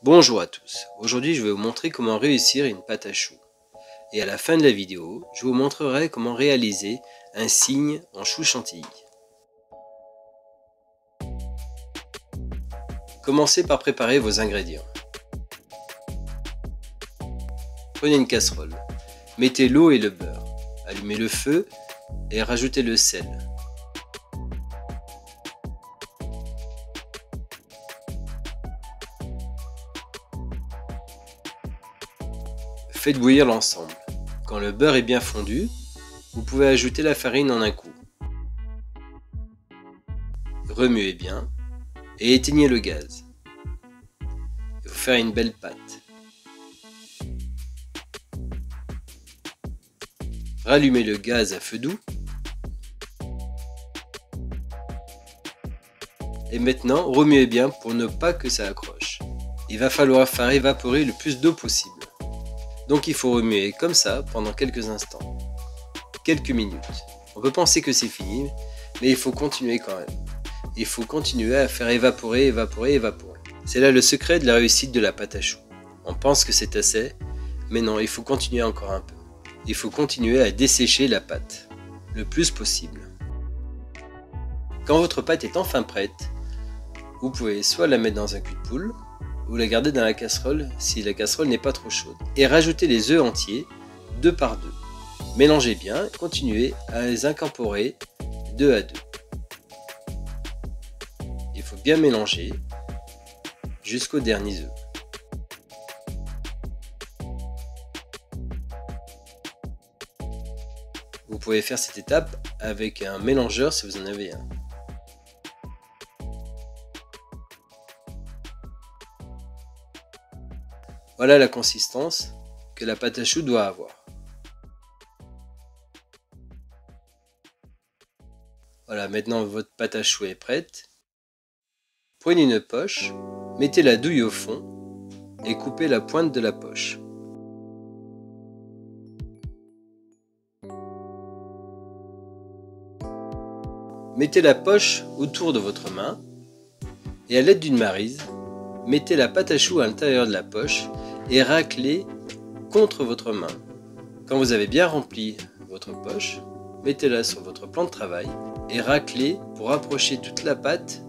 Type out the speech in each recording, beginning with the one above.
Bonjour à tous, aujourd'hui je vais vous montrer comment réussir une pâte à choux. Et à la fin de la vidéo, je vous montrerai comment réaliser un cygne en chou chantilly. Commencez par préparer vos ingrédients. Prenez une casserole, mettez l'eau et le beurre, allumez le feu et rajoutez le sel. Faites bouillir l'ensemble. Quand le beurre est bien fondu, vous pouvez ajouter la farine en un coup. Remuez bien et éteignez le gaz. Il faut faire une belle pâte. Rallumez le gaz à feu doux. Et maintenant, remuez bien pour ne pas que ça accroche. Il va falloir faire évaporer le plus d'eau possible. Donc il faut remuer comme ça pendant quelques instants. Quelques minutes. On peut penser que c'est fini, mais il faut continuer quand même. Il faut continuer à faire évaporer. C'est là le secret de la réussite de la pâte à choux. On pense que c'est assez, mais non, il faut continuer encore un peu. Il faut continuer à dessécher la pâte, le plus possible. Quand votre pâte est enfin prête, vous pouvez soit la mettre dans un cul de poule, ou la garder dans la casserole si la casserole n'est pas trop chaude. Et rajouter les œufs entiers, 2 par 2. Mélangez bien, continuez à les incorporer 2 à 2. Il faut bien mélanger jusqu'au dernier œuf. Vous pouvez faire cette étape avec un mélangeur si vous en avez un. Voilà la consistance que la pâte à choux doit avoir. Voilà, maintenant votre pâte à choux est prête. Prenez une poche, mettez la douille au fond et coupez la pointe de la poche. Mettez la poche autour de votre main et à l'aide d'une maryse, mettez la pâte à choux à l'intérieur de la poche et raclez contre votre main. Quand vous avez bien rempli votre poche, mettez-la sur votre plan de travail et raclez pour rapprocher toute la pâte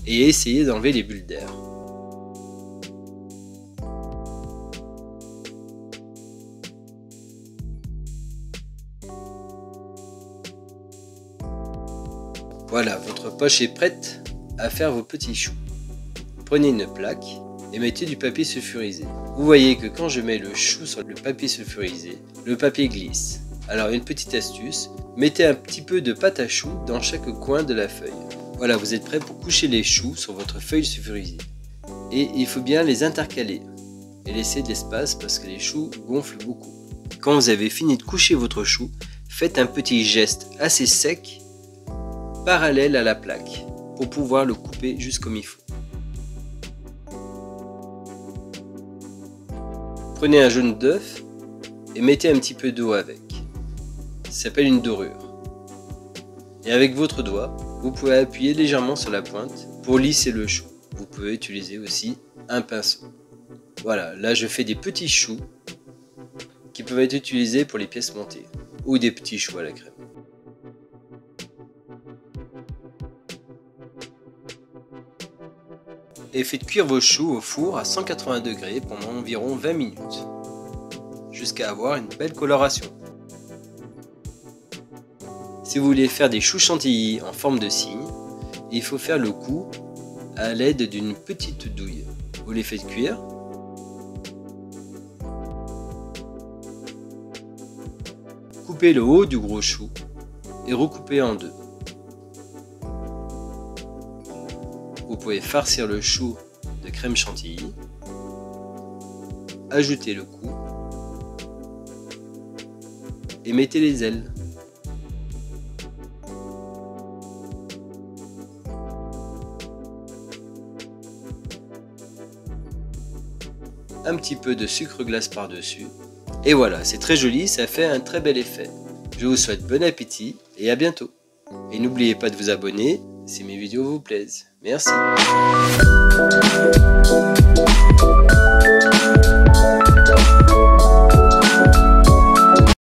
et essayez d'enlever les bulles d'air. Voilà, votre poche est prête à faire vos petits choux. Prenez une plaque et mettez du papier sulfurisé. Vous voyez que quand je mets le chou sur le papier sulfurisé, le papier glisse. Alors une petite astuce, mettez un petit peu de pâte à choux dans chaque coin de la feuille. Voilà, vous êtes prêt pour coucher les choux sur votre feuille sulfurisée. Et il faut bien les intercaler et laisser de l'espace parce que les choux gonflent beaucoup. Quand vous avez fini de coucher votre chou, faites un petit geste assez sec, parallèle à la plaque, pour pouvoir le couper juste comme il faut. Prenez un jaune d'œuf et mettez un petit peu d'eau avec. Ça s'appelle une dorure. Et avec votre doigt, vous pouvez appuyer légèrement sur la pointe pour lisser le chou. Vous pouvez utiliser aussi un pinceau. Voilà, là je fais des petits choux qui peuvent être utilisés pour les pièces montées ou des petits choux à la crème. Et faites cuire vos choux au four à 180 degrés pendant environ 20 minutes, jusqu'à avoir une belle coloration. Si vous voulez faire des choux chantilly en forme de cygne, il faut faire le coup à l'aide d'une petite douille. Vous les faites cuire. Coupez le haut du gros chou et recoupez en deux. Vous pouvez farcir le chou de crème chantilly, ajoutez le cou et mettez les ailes. Un petit peu de sucre glace par-dessus. Et voilà, c'est très joli, ça fait un très bel effet. Je vous souhaite bon appétit et à bientôt. Et n'oubliez pas de vous abonner si mes vidéos vous plaisent. Merci.